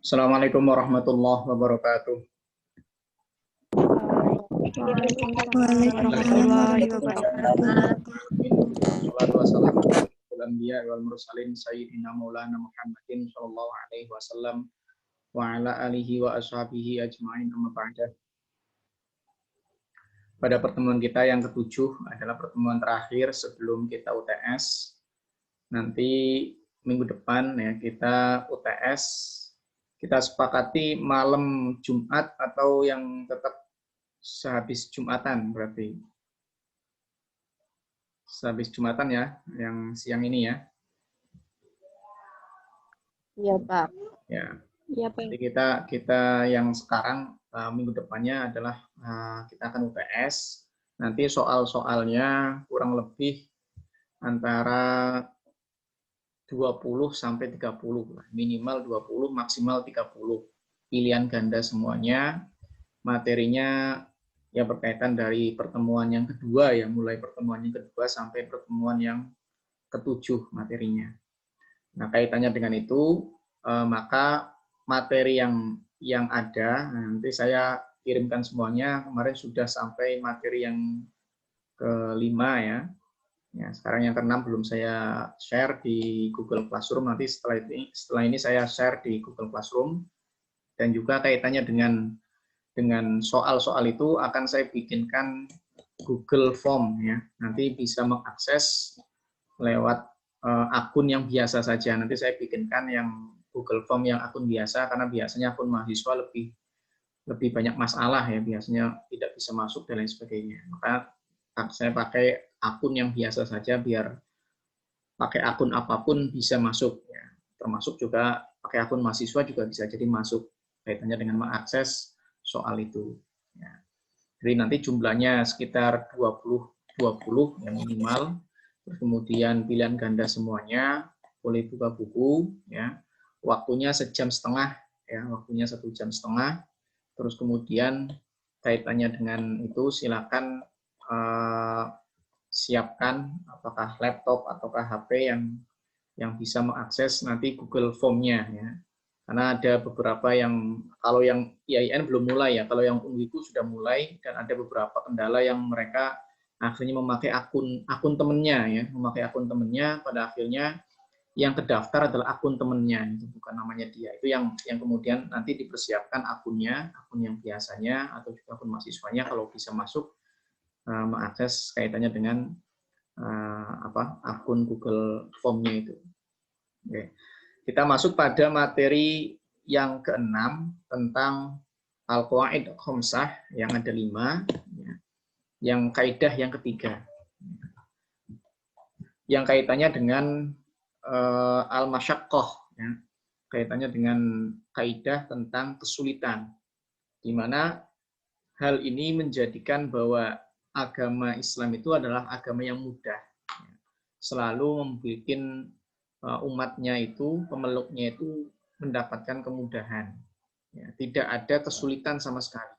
Assalamualaikum warahmatullahi wabarakatuh. Waalaikumsalam warahmatullahi wabarakatuh. Wassalatu wassalamu ala anbiya wal mursalin sayyidina maulana Muhammadin sallallahu alaihi wasallam wa ala alihi wa ashabihi ajma'in amma ba'da. Pada pertemuan kita yang ketujuh adalah pertemuan terakhir sebelum kita UTS. Nanti minggu depan ya kita UTS. Kita sepakati malam Jumat atau yang tetap sehabis Jumatan berarti. Sehabis Jumatan ya, yang siang ini ya. Iya, Pak. Ya. Iya, Pak. Jadi kita yang sekarang minggu depannya adalah kita akan UTS. Nanti soal-soalnya kurang lebih antara 20 sampai 30, minimal 20, maksimal 30. Pilihan ganda semuanya, materinya ya berkaitan dari pertemuan yang kedua ya, mulai pertemuan yang kedua sampai pertemuan yang ketujuh materinya. Nah, kaitannya dengan itu, maka materi yang ada, nanti saya kirimkan semuanya, kemarin sudah sampai materi yang kelima ya. Ya, sekarang yang keenam belum saya share di Google Classroom, nanti setelah ini saya share di Google Classroom, dan juga kaitannya dengan soal-soal itu akan saya bikinkan Google Form ya, nanti bisa mengakses lewat akun yang biasa saja. Nanti saya bikinkan yang Google Form yang akun biasa, karena biasanya akun mahasiswa lebih banyak masalah ya, biasanya tidak bisa masuk dan lain sebagainya. Maka saya pakai akun yang biasa saja, biar pakai akun apapun bisa masuk ya. Termasuk juga pakai akun mahasiswa juga bisa jadi masuk, kaitannya dengan mengakses soal itu ya. Jadi nanti jumlahnya sekitar 20 yang minimal. Terus kemudian pilihan ganda semuanya, boleh buka buku ya. Waktunya 1,5 jam ya, waktunya 1,5 jam. Terus kemudian kaitannya dengan itu silakan siapkan apakah laptop ataukah HP yang bisa mengakses nanti Google Form-nya ya. Karena ada beberapa yang, kalau yang IAIN belum mulai ya, kalau yang UNWIKU sudah mulai, dan ada beberapa kendala yang mereka akhirnya memakai akun temennya ya, memakai akun temennya, pada akhirnya yang terdaftar adalah akun temennya, itu bukan namanya dia. Itu yang kemudian nanti dipersiapkan akunnya, akun yang biasanya atau juga akun mahasiswanya kalau bisa masuk mengakses kaitannya dengan akun Google Form-nya itu. Oke. Kita masuk pada materi yang keenam tentang Al-Qawaid Khamsah yang ada 5, yang kaidah yang ketiga. Yang kaitannya dengan Al-Masyaqqah, ya. Kaitannya dengan kaidah tentang kesulitan, di mana hal ini menjadikan bahwa agama Islam itu adalah agama yang mudah. Selalu membuat umatnya itu, pemeluknya itu mendapatkan kemudahan. Ya, tidak ada kesulitan sama sekali.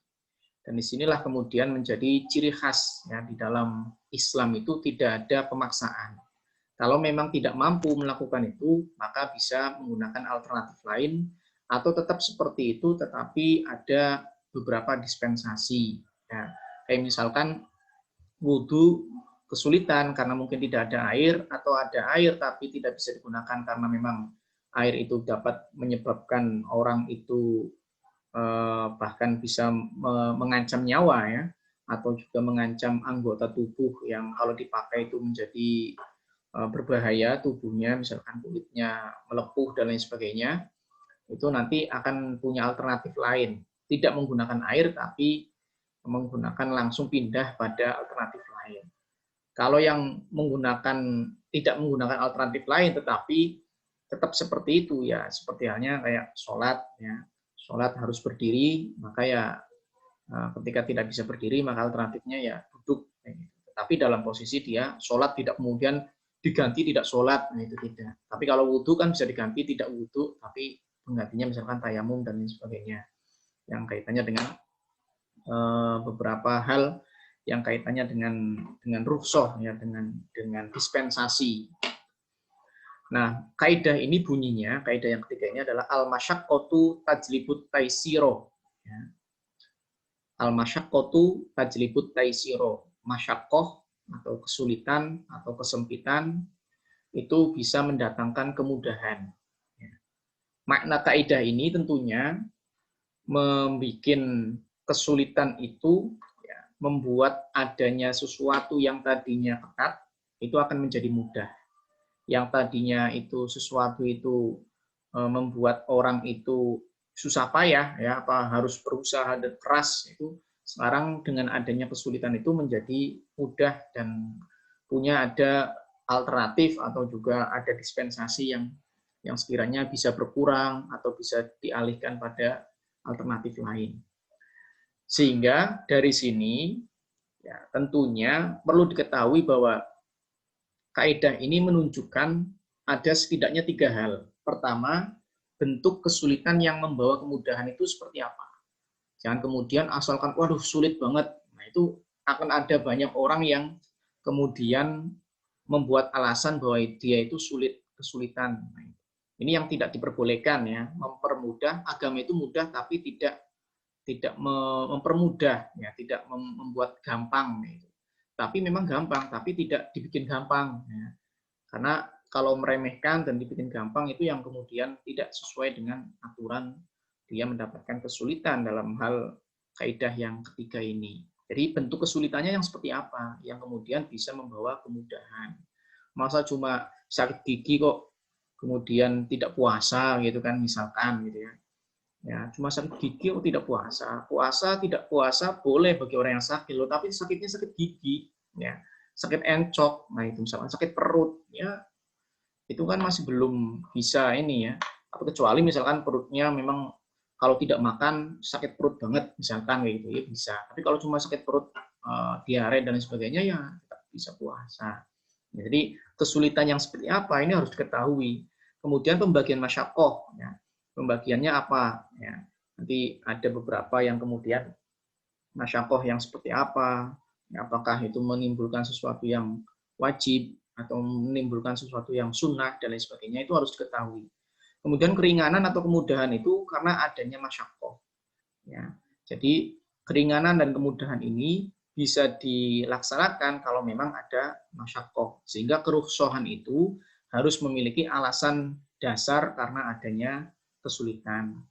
Dan disinilah kemudian menjadi ciri khas ya, di dalam Islam itu tidak ada pemaksaan. Kalau memang tidak mampu melakukan itu, maka bisa menggunakan alternatif lain, atau tetap seperti itu, tetapi ada beberapa dispensasi. Ya, kayak misalkan wudhu kesulitan karena mungkin tidak ada air, atau ada air tapi tidak bisa digunakan karena memang air itu dapat menyebabkan orang itu bahkan bisa mengancam nyawa ya, atau juga mengancam anggota tubuh yang kalau dipakai itu menjadi berbahaya tubuhnya, misalkan kulitnya melepuh dan lain sebagainya, itu nanti akan punya alternatif lain, tidak menggunakan air tapi menggunakan langsung pindah pada alternatif lain. Kalau yang tidak menggunakan alternatif lain tetapi tetap seperti itu ya, seperti halnya kayak sholat ya, sholat harus berdiri, maka ya ketika tidak bisa berdiri maka alternatifnya ya duduk. Tapi dalam posisi dia sholat, tidak kemudian diganti tidak sholat, nah itu tidak. Tapi kalau wudhu kan bisa diganti tidak wudhu, tapi penggantinya misalkan tayamum dan lain sebagainya, yang kaitannya dengan beberapa hal yang kaitannya dengan rukhsah ya, dengan dispensasi. Nah, kaidah ini bunyinya, kaidah yang ketiga ini adalah al-masyaqqatu tajlibut taisiro. Ya. Al-masyaqqatu tajlibut taisiro. Masyaqqah atau kesulitan atau kesempitan itu bisa mendatangkan kemudahan. Ya. Makna kaidah ini tentunya membuat kesulitan itu ya, membuat adanya sesuatu yang tadinya ketat itu akan menjadi mudah. Yang tadinya itu sesuatu itu membuat orang itu susah payah ya apa harus berusaha dan keras itu sekarang dengan adanya kesulitan itu menjadi mudah dan punya ada alternatif atau juga ada dispensasi yang sekiranya bisa berkurang atau bisa dialihkan pada alternatif lain. Sehingga dari sini ya, tentunya perlu diketahui bahwa kaidah ini menunjukkan ada setidaknya 3 hal. Pertama, bentuk kesulitan yang membawa kemudahan itu seperti apa. Jangan kemudian asalkan, waduh sulit banget. Nah itu akan ada banyak orang yang kemudian membuat alasan bahwa dia itu kesulitan. Nah, ini yang tidak diperbolehkan ya, mempermudah. Agama itu mudah tapi tidak mempermudah, ya, tidak membuat gampang. Gitu. Tapi memang gampang, tapi tidak dibikin gampang. Ya. Karena kalau meremehkan dan dibikin gampang itu yang kemudian tidak sesuai dengan aturan, dia mendapatkan kesulitan dalam hal kaidah yang ketiga ini. Jadi bentuk kesulitannya yang seperti apa, yang kemudian bisa membawa kemudahan. Masa cuma sakit gigi kok kemudian tidak puasa gitu kan misalkan gitu ya. Ya, cuma sakit gigi kok tidak puasa. Puasa tidak puasa boleh bagi orang yang sakit loh, tapi sakitnya sakit gigi ya. Sakit encok, nah itu misalkan sakit perut ya. Itu kan masih belum bisa ini ya. Kecuali misalkan perutnya memang kalau tidak makan sakit perut banget misalkan kayak gitu ya bisa. Tapi kalau cuma sakit perut diare dan lain sebagainya ya tetap bisa puasa. Ya, jadi kesulitan yang seperti apa ini harus diketahui. Kemudian pembagian masyakoh, ya. Pembagiannya apa? Ya. Nanti ada beberapa yang kemudian masyakoh yang seperti apa? Ya, apakah itu menimbulkan sesuatu yang wajib atau menimbulkan sesuatu yang sunnah dan lain sebagainya itu harus diketahui. Kemudian keringanan atau kemudahan itu karena adanya masyakoh. Ya. Jadi keringanan dan kemudahan ini bisa dilaksanakan kalau memang ada masyakoh. Sehingga kerusuhan itu harus memiliki alasan dasar karena adanya kesulitan.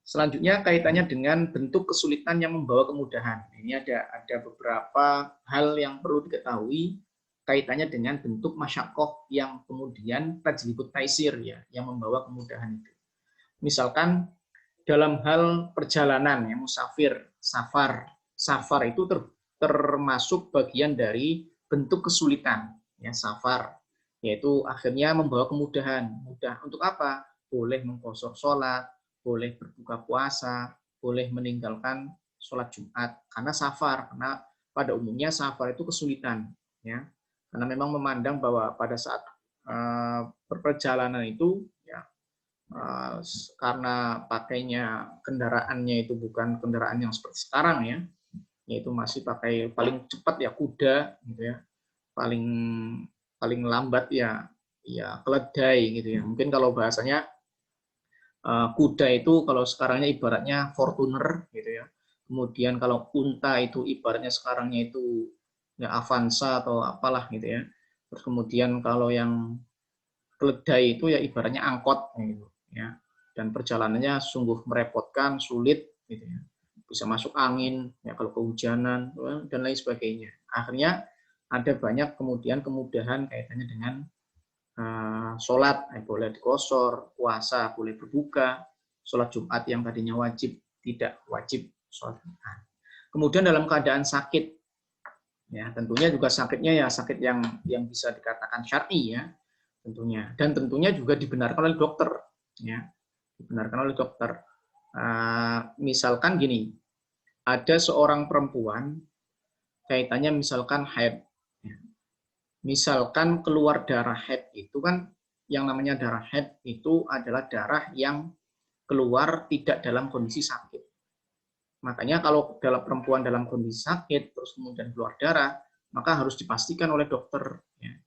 Selanjutnya kaitannya dengan bentuk kesulitan yang membawa kemudahan. Ini ada beberapa hal yang perlu diketahui kaitannya dengan bentuk masyakoh yang kemudian tajlibut taisir ya, yang membawa kemudahan itu. Misalkan dalam hal perjalanan ya musafir, safar itu termasuk bagian dari bentuk kesulitan ya safar, yaitu akhirnya membawa kemudahan. Mudah untuk apa? Boleh mengqashar sholat, boleh berbuka puasa, boleh meninggalkan sholat Jumat karena safar, karena pada umumnya safar itu kesulitan ya, karena memang memandang bahwa pada saat berperjalanan itu ya karena pakainya kendaraannya itu bukan kendaraan yang seperti sekarang ya, yaitu masih pakai paling cepat ya kuda gitu ya, paling paling lambat ya keledai gitu ya. Mungkin kalau bahasanya kuda itu kalau sekarangnya ibaratnya Fortuner gitu ya. Kemudian kalau unta itu ibaratnya sekarangnya itu ya Avanza atau apalah gitu ya. Terus kemudian kalau yang keledai itu ya ibaratnya angkot gitu ya. Dan perjalanannya sungguh merepotkan, sulit gitu ya. Bisa masuk angin ya kalau kehujanan dan lain sebagainya. Akhirnya ada banyak kemudian kemudahan kaitannya dengan sholat boleh dikosor, puasa boleh berbuka, sholat Jumat yang tadinya wajib tidak wajib sholat Jumat. Kemudian dalam keadaan sakit, ya tentunya juga sakitnya ya sakit yang bisa dikatakan syar'i ya tentunya, dan tentunya juga dibenarkan oleh dokter, ya dibenarkan oleh dokter. Misalkan gini, ada seorang perempuan kaitannya misalkan haid. Misalkan keluar darah haid itu kan yang namanya darah haid itu adalah darah yang keluar tidak dalam kondisi sakit. Makanya kalau dalam perempuan dalam kondisi sakit terus kemudian keluar darah, maka harus dipastikan oleh dokter ya.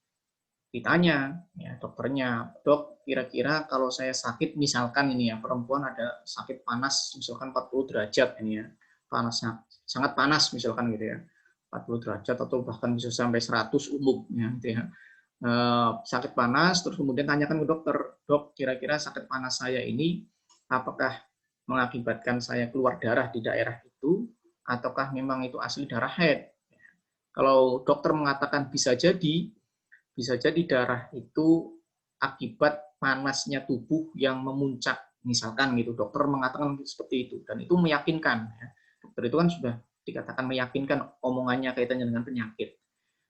ditanya ya dokternya, dok kira-kira kalau saya sakit misalkan ini ya perempuan ada sakit panas misalkan 40 derajat ini ya, panasnya sangat panas misalkan gitu ya, 40 derajat atau bahkan bisa sampai 100 umumnya gitu ya. Sakit panas terus kemudian tanyakan ke dokter, dok kira-kira sakit panas saya ini apakah mengakibatkan saya keluar darah di daerah itu ataukah memang itu asli darah haid. Kalau dokter mengatakan bisa jadi darah itu akibat panasnya tubuh yang memuncak, misalkan gitu. Dokter mengatakan seperti itu, dan itu meyakinkan. Ya. Dokter itu kan sudah dikatakan meyakinkan omongannya kaitannya dengan penyakit.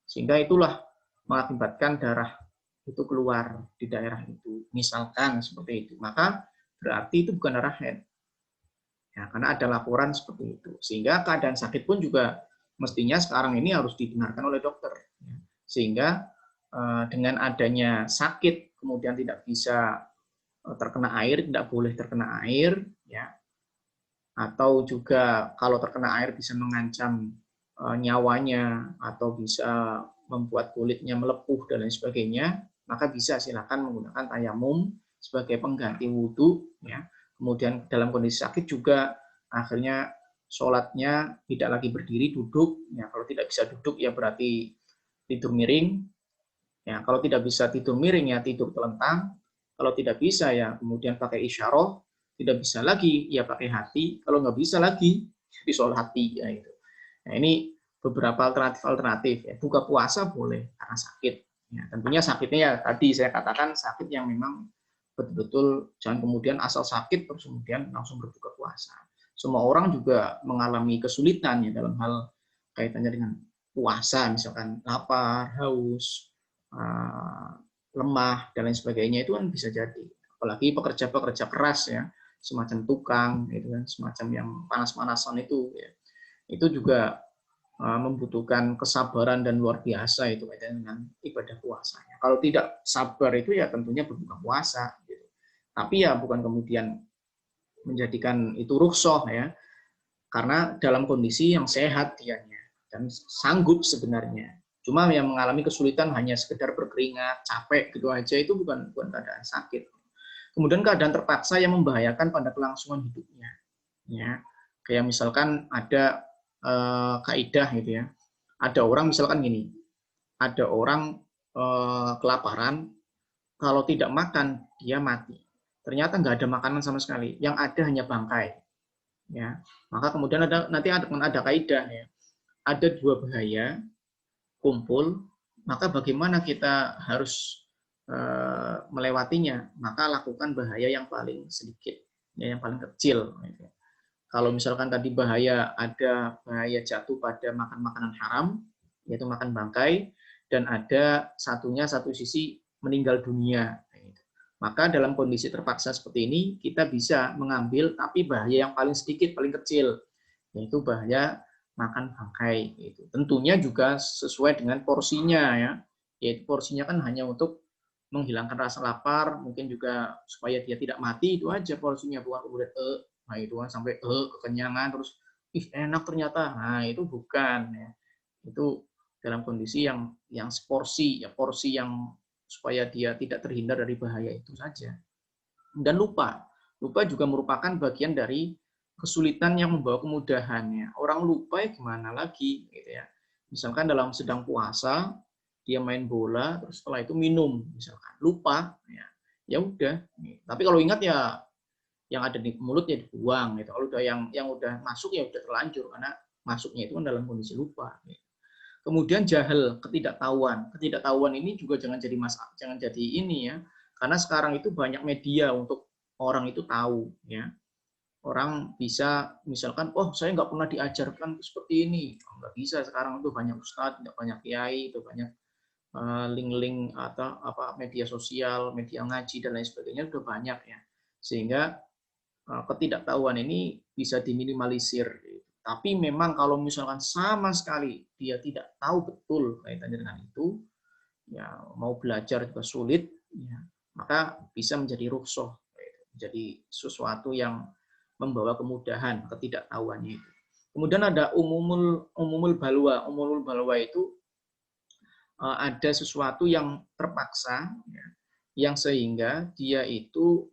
Sehingga itulah mengakibatkan darah itu keluar di daerah itu. Misalkan seperti itu. Maka berarti itu bukan darah haid. Ya, karena ada laporan seperti itu. Sehingga keadaan sakit pun juga mestinya sekarang ini harus dibenarkan oleh dokter. Ya. Sehingga dengan adanya sakit kemudian tidak bisa terkena air, tidak boleh terkena air, ya, atau juga kalau terkena air bisa mengancam nyawanya atau bisa membuat kulitnya melepuh dan lain sebagainya, maka bisa silakan menggunakan tayamum sebagai pengganti wudhu, ya. Kemudian dalam kondisi sakit juga akhirnya sholatnya tidak lagi berdiri, duduk, ya. Kalau tidak bisa duduk ya berarti tidur miring. Ya, kalau tidak bisa tidur miring ya tidur telentang. Kalau tidak bisa ya kemudian pakai isyarah. Tidak bisa lagi ya pakai hati. Kalau nggak bisa lagi disolati ya itu. Nah ini beberapa alternatif ya. Buka puasa boleh karena sakit. Ya, tentunya sakitnya ya tadi saya katakan sakit yang memang betul-betul jangan kemudian asal sakit terus kemudian langsung berbuka puasa. Semua orang juga mengalami kesulitan ya dalam hal kaitannya dengan puasa, misalkan lapar, haus, lemah dan lain sebagainya itu kan bisa jadi. Apalagi pekerja-pekerja keras ya, semacam tukang itu kan, semacam yang panas-panasan itu ya. Itu juga membutuhkan kesabaran dan luar biasa itu dengan ibadah puasanya. Kalau tidak sabar itu ya tentunya berbuka puasa gitu. Tapi ya bukan kemudian menjadikan itu rukhsah ya. Karena dalam kondisi yang sehat dianya dan sanggup sebenarnya. Cuma yang mengalami kesulitan hanya sekedar berkeringat, capek gitu aja itu bukan keadaan sakit. Kemudian keadaan terpaksa yang membahayakan pada kelangsungan hidupnya. Ya, kayak misalkan ada kaidah gitu ya. Ada orang misalkan gini, ada orang kelaparan, kalau tidak makan dia mati. Ternyata nggak ada makanan sama sekali, yang ada hanya bangkai. Ya, maka kemudian nanti ada kaidah ya. Ada dua bahaya kumpul, maka bagaimana kita harus melewatinya? Maka lakukan bahaya yang paling sedikit, ya, yang paling kecil. Kalau misalkan tadi ada bahaya jatuh pada makan makanan haram, yaitu makan bangkai, dan ada satu sisi meninggal dunia. Maka dalam kondisi terpaksa seperti ini, kita bisa mengambil tapi bahaya yang paling sedikit, paling kecil, yaitu bahaya makan bangkai. Tentunya juga sesuai dengan porsinya ya, yaitu porsinya kan hanya untuk menghilangkan rasa lapar, mungkin juga supaya dia tidak mati, itu aja porsinya, bukan kemudian nah itu kan sampai kekenyangan terus enak ternyata, nah itu bukan ya, itu dalam kondisi yang seporsi ya, porsi yang supaya dia tidak terhindar dari bahaya itu saja. Dan lupa juga merupakan bagian dari kesulitan yang membawa kemudahannya. Orang lupa ya gimana lagi gitu ya. Misalkan dalam sedang puasa dia main bola terus setelah itu minum misalkan, lupa ya udah. Tapi kalau ingat ya yang ada di mulut ya dibuang gitu. Kalau udah yang udah masuk ya udah terlanjur karena masuknya itu kan dalam kondisi lupa. Gitu. Kemudian jahil, ketidaktahuan. Ketidaktahuan ini juga jangan jadi masalah, jangan jadi ini ya. Karena sekarang itu banyak media untuk orang itu tahu ya. Orang bisa misalkan, oh saya nggak pernah diajarkan seperti ini. Oh, nggak bisa sekarang itu banyak ustadz, banyak kiai, itu banyak link-link atau apa media sosial, media ngaji dan lain sebagainya udah banyak ya. Sehingga ketidaktahuan ini bisa diminimalisir. Tapi memang kalau misalkan sama sekali dia tidak tahu betul kaitannya dengan itu, ya mau belajar juga sulit, ya, maka bisa menjadi rukhsah, jadi sesuatu yang membawa kemudahan ketidaktahuannya itu. Kemudian ada umumul balwa. Umumul balwa itu ada sesuatu yang terpaksa, ya, yang sehingga dia itu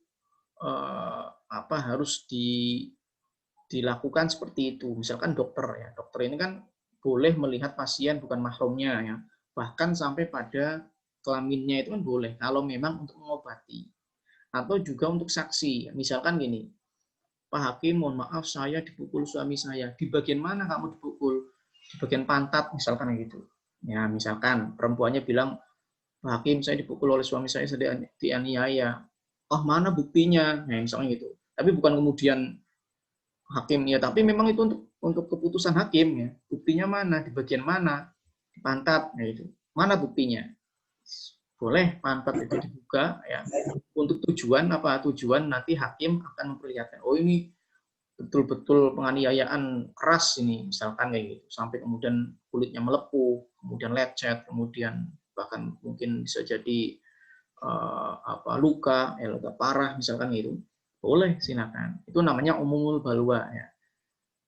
harus dilakukan seperti itu. Misalkan dokter, ya, dokter ini kan boleh melihat pasien bukan mahramnya, ya, bahkan sampai pada kelaminnya itu kan boleh kalau memang untuk mengobati atau juga untuk saksi. Misalkan gini, Pak Hakim, mohon maaf saya dipukul suami saya. Di bagian mana kamu dipukul? Di bagian pantat, misalkan gitu. Ya, misalkan perempuannya bilang, Pak Hakim, saya dipukul oleh suami saya dianiaya. Oh, mana buktinya? Nah, misalnya gitu. Tapi bukan kemudian hakim, ya, tapi memang itu untuk keputusan hakim, ya. Buktinya mana? Di bagian mana? Di pantat, ya itu. Mana buktinya? Boleh pantat itu dibuka, ya. Untuk tujuan apa? Tujuan nanti hakim akan memperlihatkan, oh ini betul-betul penganiayaan keras ini, misalkan kayak gitu, sampai kemudian kulitnya melepuh, kemudian lecet, kemudian bahkan mungkin bisa jadi luka, luka parah, misalkan gitu. Boleh, silakan. Itu namanya umumul balwa, ya.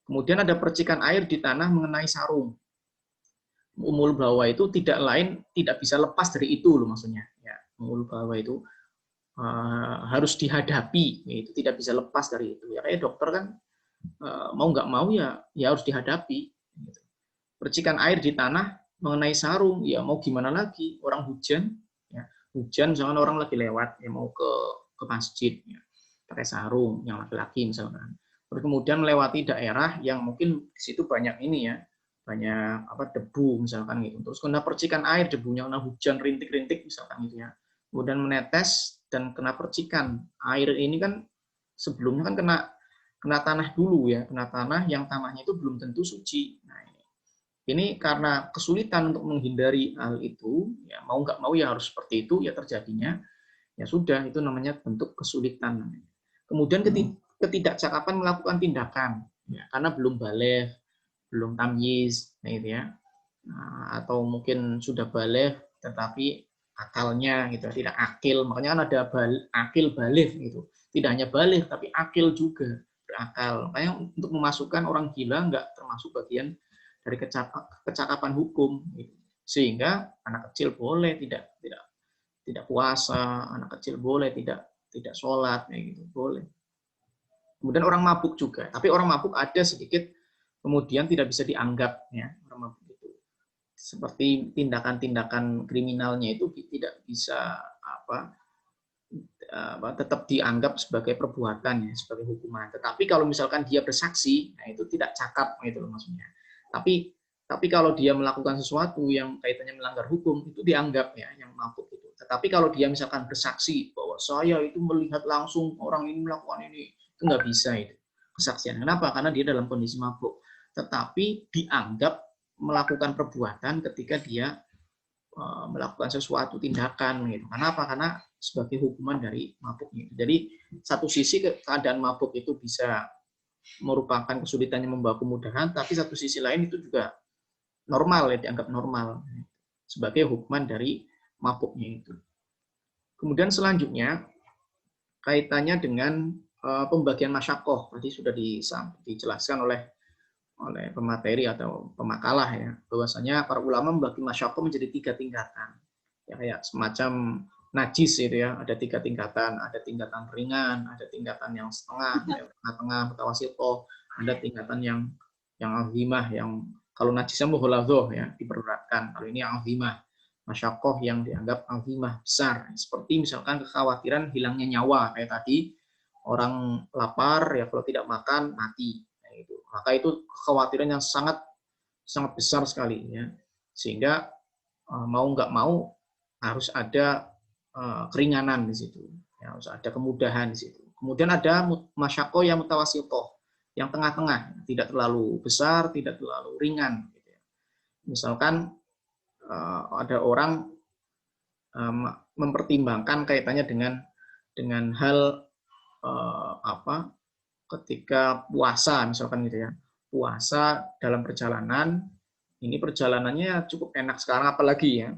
Kemudian ada percikan air di tanah mengenai sarung. Umumul balwa itu tidak lain, tidak bisa lepas dari itu loh maksudnya. Ya, umumul balwa itu harus dihadapi, itu tidak bisa lepas dari itu. Ya kayak dokter kan mau nggak mau ya harus dihadapi. Percikan air di tanah mengenai sarung, ya mau gimana lagi, orang hujan, ya, hujan misalkan orang lagi lewat, ya mau ke masjid, ya, pakai sarung, yang laki-laki misalkan. Terus kemudian melewati daerah yang mungkin di situ banyak ini ya, banyak debu misalkan gitu. Terus kena percikan air, debunya kena hujan rintik-rintik misalkan gitu ya. Kemudian menetes dan kena percikan. Air ini kan sebelumnya kan kena tanah dulu ya, kena tanah yang tanahnya itu belum tentu suci. Nah, ini karena kesulitan untuk menghindari hal itu, ya mau nggak mau ya harus seperti itu ya terjadinya, ya sudah, itu namanya bentuk kesulitan. Kemudian ketidakcakapan melakukan tindakan, ya, karena belum baligh, belum tamyiz, gitu ya. Nah, atau mungkin sudah baligh tetapi akalnya gitu tidak akil, makanya kan ada akil baligh gitu. Tidak hanya baligh tapi akil juga, berakal. Makanya untuk memasukkan orang gila nggak termasuk bagian dari kecakapan hukum gitu. Sehingga anak kecil boleh tidak puasa, anak kecil boleh tidak sholat, gitu, boleh. Kemudian orang mabuk juga, tapi orang mabuk ada sedikit kemudian tidak bisa dianggap, ya, orang mabuk itu seperti tindakan-tindakan kriminalnya itu tidak bisa tetap dianggap sebagai perbuatan, ya, sebagai hukuman. Tetapi kalau misalkan dia bersaksi, nah itu tidak cakap gitu loh maksudnya. Tapi kalau dia melakukan sesuatu yang kaitannya melanggar hukum itu dianggap, ya, yang mabuk itu. Tetapi kalau dia misalkan bersaksi bahwa saya itu melihat langsung orang ini melakukan ini, itu nggak bisa itu kesaksian. Kenapa? Karena dia dalam kondisi mabuk. Tetapi dianggap melakukan perbuatan ketika dia melakukan sesuatu tindakan gitu. Kenapa? Karena sebagai hukuman dari mabuknya. Jadi satu sisi keadaan mabuk itu bisa merupakan kesulitannya membawa kemudahan, tapi satu sisi lain itu juga normal, ya, dianggap normal sebagai hukuman dari mabuknya itu. Kemudian selanjutnya kaitannya dengan pembagian masyakoh, tadi sudah dijelaskan oleh pemateri atau pemakalah, ya, bahwasanya para ulama membagi masyakoh menjadi 3 tingkatan, ya, kayak semacam najis itu ya, ada 3 tingkatan, ada tingkatan ringan, ada tingkatan yang setengah, ya, tengah-tengah, mutawasithah, ada tingkatan yang azimah, yang kalau najisnya mughladhah, ya, diberatkan. Kalau ini azimah, masyakoh yang dianggap azimah, besar, seperti misalkan kekhawatiran hilangnya nyawa, kayak tadi orang lapar, ya, kalau tidak makan mati. Maka itu kekhawatiran yang sangat sangat besar sekali, ya, sehingga mau nggak mau harus ada keringanan di situ, ya, harus ada kemudahan di situ. Kemudian ada masyakoh yang mutawasithah, yang tengah-tengah, tidak terlalu besar, tidak terlalu ringan. Gitu ya. Misalkan ada orang mempertimbangkan kaitannya dengan hal ketika puasa, misalkan gitu ya, puasa dalam perjalanan, ini perjalanannya cukup enak sekarang, apalagi ya,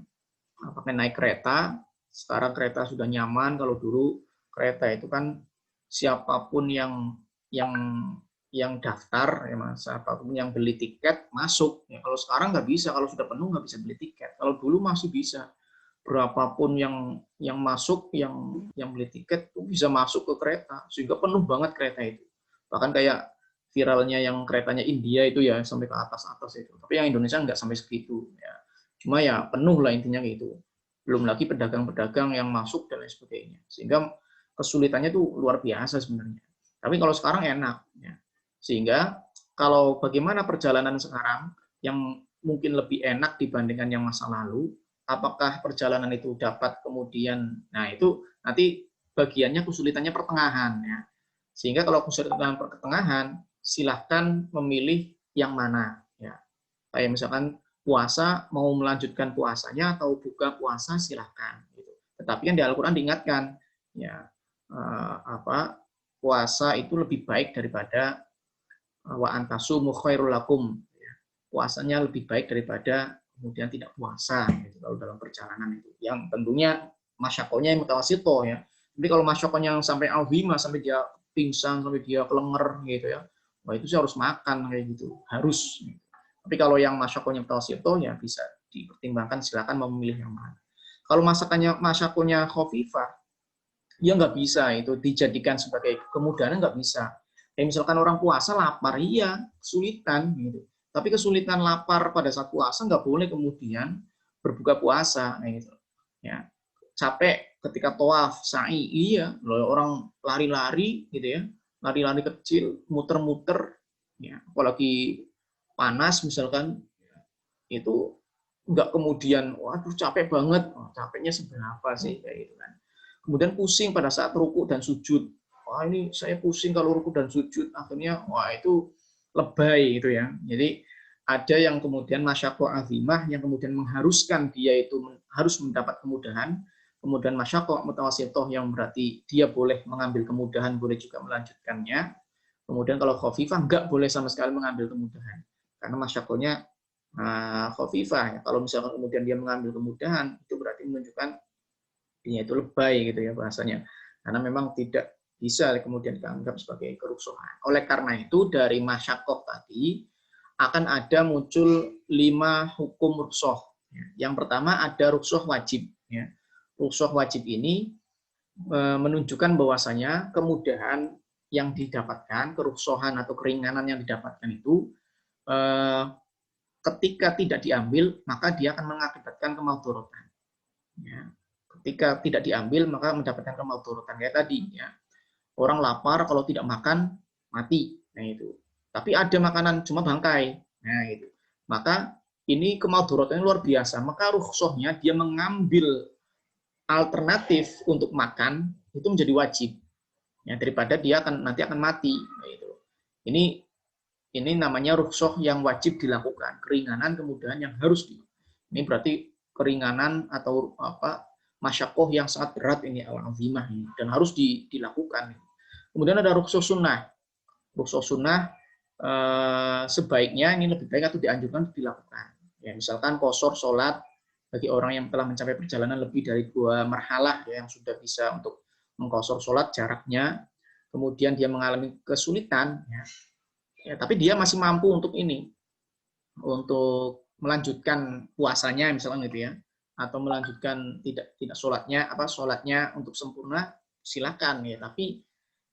pakai naik kereta. Sekarang kereta sudah nyaman. Kalau dulu kereta itu kan siapapun yang yang daftar ya Mas, apapun yang beli tiket masuk. Ya, kalau sekarang nggak bisa, kalau sudah penuh nggak bisa beli tiket. Kalau dulu masih bisa. Berapapun yang masuk, yang beli tiket itu bisa masuk ke kereta sehingga penuh banget kereta itu. Bahkan kayak viralnya yang keretanya India itu ya sampai ke atas-atas itu. Tapi yang Indonesia nggak sampai segitu ya. Cuma ya penuh lah intinya gitu. Belum lagi pedagang-pedagang yang masuk dan lain sebagainya. Sehingga kesulitannya tuh luar biasa sebenarnya. Tapi kalau sekarang enak ya. Sehingga kalau bagaimana perjalanan sekarang yang mungkin lebih enak dibandingkan yang masa lalu, apakah perjalanan itu dapat kemudian, nah itu nanti bagiannya kesulitannya pertengahan ya. Sehingga kalau kesulitan pertengahan, silahkan memilih yang mana ya. Kayak misalkan puasa mau melanjutkan puasanya atau buka puasa silahkan gitu. Tetapi kan di Al-Qur'an diingatkan ya puasa itu lebih baik daripada wa antasumu khairul lakum. Puasanya lebih baik daripada kemudian tidak puasa gitu, kalau dalam perjalanan itu. Yang tentunya masyakohnya yang mutawasito ya. Tapi kalau masyakohnya yang sampai azimah, sampai dia pingsan, sampai dia kelenger gitu ya, wah itu sih harus makan kayak gitu, harus. Gitu. Tapi kalau yang masyakohnya mutawasito ya bisa dipertimbangkan, silakan mau memilih yang mana. Kalau masyakohnya khafifah, ya nggak bisa itu dijadikan sebagai kemudahan, nggak bisa. Kayak misalkan orang puasa lapar, iya kesulitan gitu. Tapi kesulitan lapar pada saat puasa nggak boleh kemudian berbuka puasa gitu. Ya, capek ketika tawaf, sa'i, iya, loh orang lari-lari gitu ya, lari-lari kecil, muter-muter, ya, apalagi panas misalkan, itu nggak kemudian, waduh capek banget, oh, capeknya seberapa sih kayak gitu kan. Kemudian pusing pada saat ruku dan sujud. Wah ini saya pusing kalau ruku dan sujud, akhirnya wah itu lebay gitu ya. Jadi ada yang kemudian masyakoh azimah yang kemudian mengharuskan dia itu harus mendapat kemudahan, kemudian masyakoh mutawasitoh yang berarti dia boleh mengambil kemudahan, boleh juga melanjutkannya. Kemudian kalau khafifah nggak boleh sama sekali mengambil kemudahan, karena masyakohnya khafifah. Ya. Kalau misalkan kemudian dia mengambil kemudahan, itu berarti menunjukkan dia itu lebay gitu ya bahasanya. Karena memang tidak bisa kemudian dianggap sebagai keruksohan. Oleh karena itu dari masyakoh tadi akan ada muncul 5 hukum ruksoh. Yang pertama ada ruksoh wajib. Ruksoh wajib ini menunjukkan bahwasanya kemudahan yang didapatkan, keruksohan atau keringanan yang didapatkan itu ketika tidak diambil maka dia akan mengakibatkan kemaudorotan. Ya. Ketika tidak diambil maka mendapatkan kemaudorotan kayak tadi ya. Orang lapar kalau tidak makan mati. Nah itu. Tapi ada makanan cuma bangkai. Nah itu. Maka ini kemaudorotannya luar biasa. Maka rukhsahnya dia mengambil alternatif untuk makan itu menjadi wajib. Ya, daripada dia nanti akan mati. Nah, itu. Ini namanya rukhsah yang wajib dilakukan, keringanan kemudahan yang harus ini berarti keringanan atau masyakoh yang sangat berat ini al-azimah ini dan harus dilakukan. Kemudian ada rukhsah sunnah. Rukhsah sunnah sebaiknya ini lebih baik atau dianjurkan dilakukan. Ya, misalkan qashar sholat bagi orang yang telah mencapai perjalanan lebih dari 2 marhalah ya, yang sudah bisa untuk mengqashar sholat jaraknya, kemudian dia mengalami kesulitan ya, tapi dia masih mampu untuk ini, untuk melanjutkan puasanya misalnya gitu ya, atau melanjutkan tidak sholatnya untuk sempurna, silakan ya.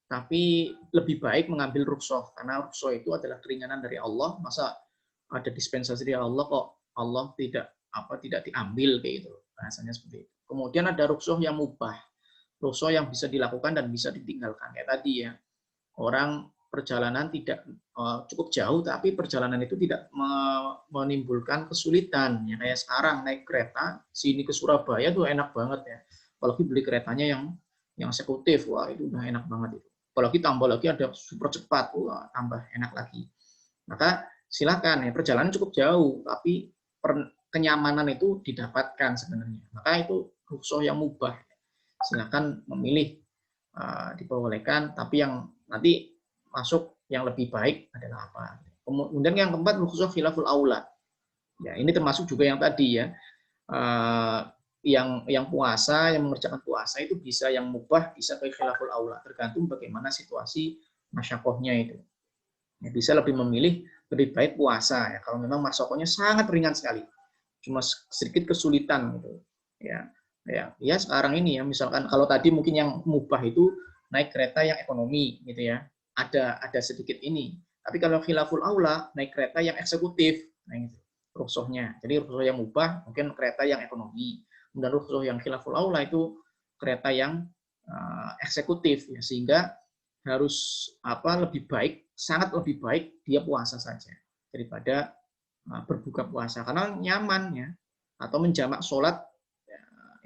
Tapi lebih baik mengambil rukhsah karena rukhsah itu adalah keringanan dari Allah. Masa ada dispensasi dari Allah kok Allah tidak diambil kayak gitu, bahasanya seperti itu. Kemudian ada rukhsah yang mubah, rukhsah yang bisa dilakukan dan bisa ditinggalkan kayak tadi ya. Orang perjalanan tidak cukup jauh, tapi perjalanan itu tidak menimbulkan kesulitan. Ya, kayak sekarang naik kereta sini ke Surabaya tuh enak banget ya. Apalagi beli keretanya yang eksekutif, wah itu udah enak banget itu. Apalagi tambah lagi ada super cepat, wah tambah enak lagi. Maka silakan ya, perjalanan cukup jauh, tapi kenyamanan itu didapatkan sebenarnya. Maka itu rukhsah yang mubah. Silakan memilih, diperbolehkan, tapi yang nanti masuk yang lebih baik adalah apa. Kemudian yang keempat, rukhsah khilaful aula. Ya, ini termasuk juga yang tadi ya, yang puasa, yang mengerjakan puasa itu bisa yang mubah, bisa ke khilaful aula, tergantung bagaimana situasi masyakohnya itu. Ya, bisa lebih memilih lebih baik puasa ya kalau memang masakohnya sangat ringan sekali, cuma sedikit kesulitan gitu. Ya sekarang ini ya misalkan kalau tadi mungkin yang mubah itu naik kereta yang ekonomi gitu ya, ada sedikit ini. Tapi kalau khilaful aula naik kereta yang eksekutif, nah itu rukhsahnya. Jadi rukhsah yang mubah mungkin kereta yang ekonomi, kemudian rukhsah yang khilaful aula itu kereta yang eksekutif ya, sehingga harus lebih baik, sangat lebih baik dia puasa saja daripada berbuka puasa karena nyaman ya, atau menjamak sholat ya,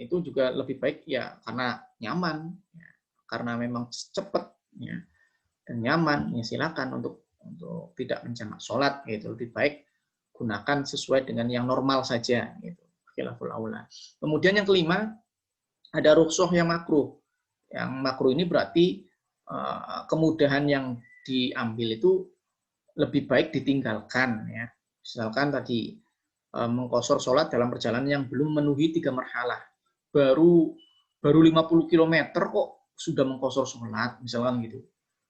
itu juga lebih baik ya karena nyaman ya, karena memang cepat ya dan nyaman ya, silakan untuk tidak menjamak sholat gitu, lebih baik gunakan sesuai dengan yang normal saja gitu, khilaful aula. Kemudian yang kelima ada rukhsah yang makruh. Yang makruh ini berarti kemudahan yang diambil itu lebih baik ditinggalkan ya. Misalkan tadi mengqashar sholat dalam perjalanan yang belum memenuhi 3 marhalah. Baru 50 km kok sudah mengqashar sholat, misalkan gitu.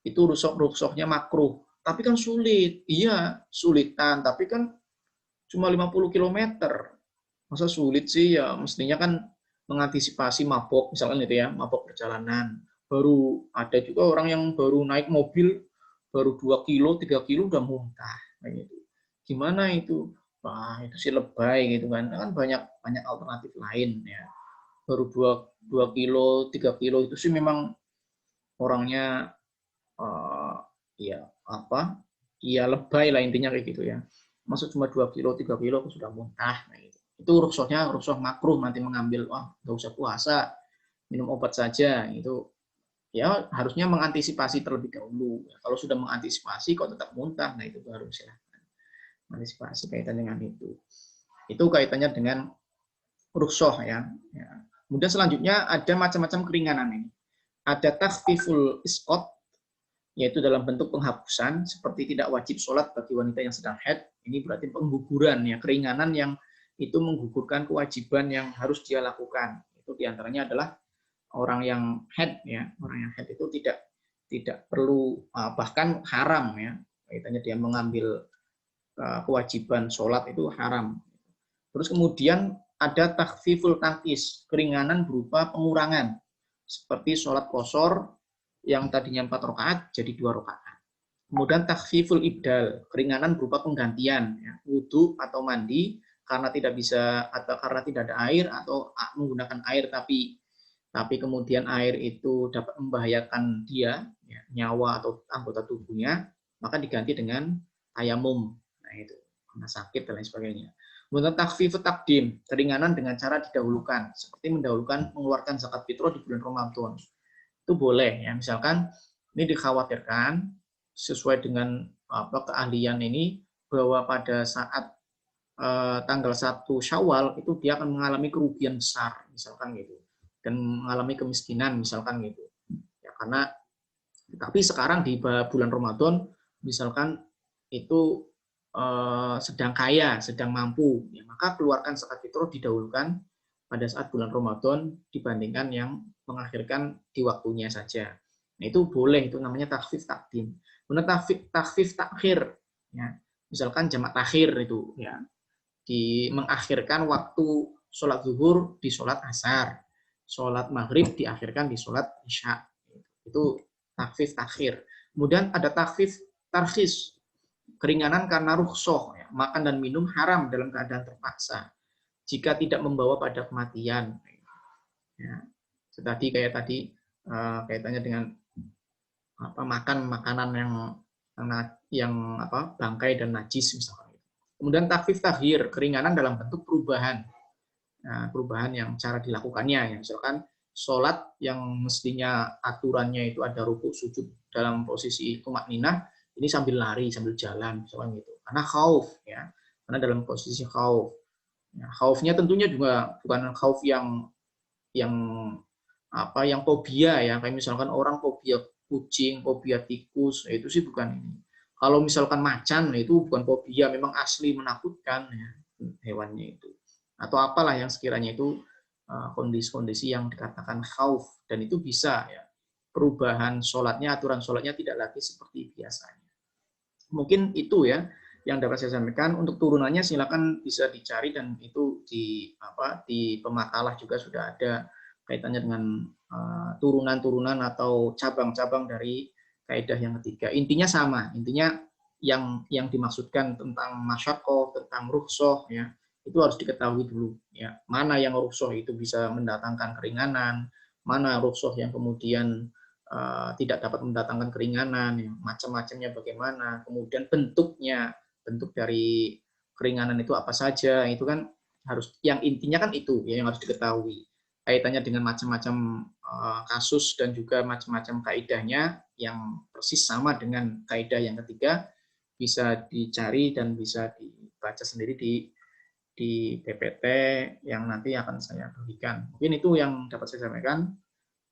Itu rukhsahnya makruh. Tapi kan sulit. Iya, sulitan, tapi kan cuma 50 km. Masa sulit sih ya, mestinya kan mengantisipasi mabok, misalkan gitu ya, mabok perjalanan. Baru ada juga orang yang baru naik mobil, baru 2 kilo, 3 kilo udah muntah. Gitu. Gimana itu? Wah, itu sih lebay gitu kan. Kan banyak alternatif lain ya. Baru 2 kilo, 3 kilo itu sih memang orangnya ya ya lebay lah intinya kayak gitu ya. Masuk cuma 2 kilo, 3 kilo aku sudah muntah. Nah, gitu. Itu rukhsahnya rukhsah makruh, nanti mengambil nggak usah puasa, minum obat saja. Itu ya harusnya mengantisipasi terlebih dahulu. Kalau sudah mengantisipasi kok tetap muntah, nah itu baru silahkan mengantisipasi kaitan dengan itu. Itu kaitannya dengan rukhsah ya. Kemudian selanjutnya ada macam-macam keringanan ini. Ada takhfiful isqat, yaitu dalam bentuk penghapusan, seperti tidak wajib sholat bagi wanita yang sedang haid. Ini berarti pengguguran ya, keringanan yang itu menggugurkan kewajiban yang harus dia lakukan. Itu diantaranya adalah orang yang haid ya, orang yang haid itu tidak perlu bahkan haram ya, kaitannya dia mengambil kewajiban sholat itu haram. Terus kemudian ada takhfiful tankis, keringanan berupa pengurangan, seperti sholat qashar yang tadinya 4 rakaat jadi 2 rakaat. Kemudian takhfiful ibdal, keringanan berupa penggantian, ya, wudhu atau mandi karena tidak bisa atau karena tidak ada air, atau menggunakan air tapi kemudian air itu dapat membahayakan dia, ya, nyawa atau anggota tubuhnya, maka diganti dengan tayamum. Nah itu karena sakit dan lain sebagainya. Kemudian takhfifut takdim, keringanan dengan cara didahulukan, seperti mendahulukan mengeluarkan zakat fitrah di bulan Ramadan. Itu boleh ya, misalkan ini dikhawatirkan sesuai dengan keahlian ini bahwa pada saat tanggal 1 Syawal itu dia akan mengalami kerugian besar misalkan gitu, dan mengalami kemiskinan misalkan gitu ya, karena tapi sekarang di bulan Ramadan misalkan itu sedang kaya, sedang mampu ya, maka keluarkan zakat fitrah didahulukan pada saat bulan Ramadan dibandingkan yang mengakhirkan di waktunya saja. Nah, itu boleh, itu namanya takhfif takdim. Kemudian takhfif takhir ya. Misalkan jamak takhir itu ya, mengakhirkan waktu sholat zuhur di sholat asar, sholat maghrib diakhirkan di sholat isya. Itu takhfif takhir. Kemudian ada takhfif tarkhis, keringanan karena rukhsah ya, makan dan minum haram dalam keadaan terpaksa jika tidak membawa pada kematian. Ya, tadi kaitannya dengan makan makanan yang bangkai dan najis misalnya. Kemudian takhfif takhir, keringanan dalam bentuk perubahan. Nah, perubahan yang cara dilakukannya ya, misalkan sholat yang mestinya aturannya itu ada rukuk sujud dalam posisi tumakninah, ini sambil lari, sambil jalan misalkan gitu. Karena khauf ya. Karena dalam posisi khauf. Ya, khaufnya tentunya juga bukan khauf yang fobia ya, kayak misalkan orang fobia kucing, fobia tikus, itu sih bukan ini. Kalau misalkan macan, itu bukan fobia, memang asli menakutkan ya, hewannya itu. Atau apalah yang sekiranya itu kondisi-kondisi yang dikatakan khauf, dan itu bisa ya, perubahan sholatnya, aturan sholatnya tidak lagi seperti biasanya. Mungkin itu ya yang dapat saya sampaikan. Untuk turunannya silakan bisa dicari dan itu di pemakalah juga sudah ada kaitannya dengan turunan-turunan atau cabang-cabang dari kaidah yang ketiga. Intinya sama, intinya yang dimaksudkan tentang masyaqqah, tentang rukhsah ya, itu harus diketahui dulu ya. Mana yang rukhsah itu bisa mendatangkan keringanan, mana rukhsah yang kemudian tidak dapat mendatangkan keringanan, ya, macam-macamnya bagaimana, kemudian bentuk dari keringanan itu apa saja, itu kan harus, yang intinya kan itu ya, yang harus diketahui kaitannya dengan macam-macam kasus dan juga macam-macam kaidahnya yang persis sama dengan kaidah yang ketiga, bisa dicari dan bisa dibaca sendiri di PPT yang nanti akan saya berikan. Mungkin itu yang dapat saya sampaikan.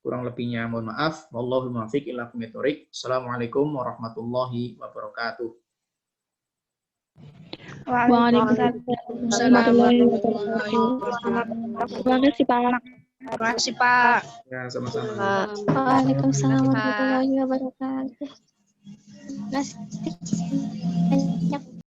Kurang lebihnya mohon maaf. Wallahul muwaffiq ila aqwamit thoriq. Assalamualaikum warahmatullahi wabarakatuh. Waalaikumsalam warahmatullahi wabarakatuh. Terima kasih Pak. Terima kasih Pak. Ya, sama-sama. Waalaikumsalam warahmatullahi wabarakatuh. Terima kasih.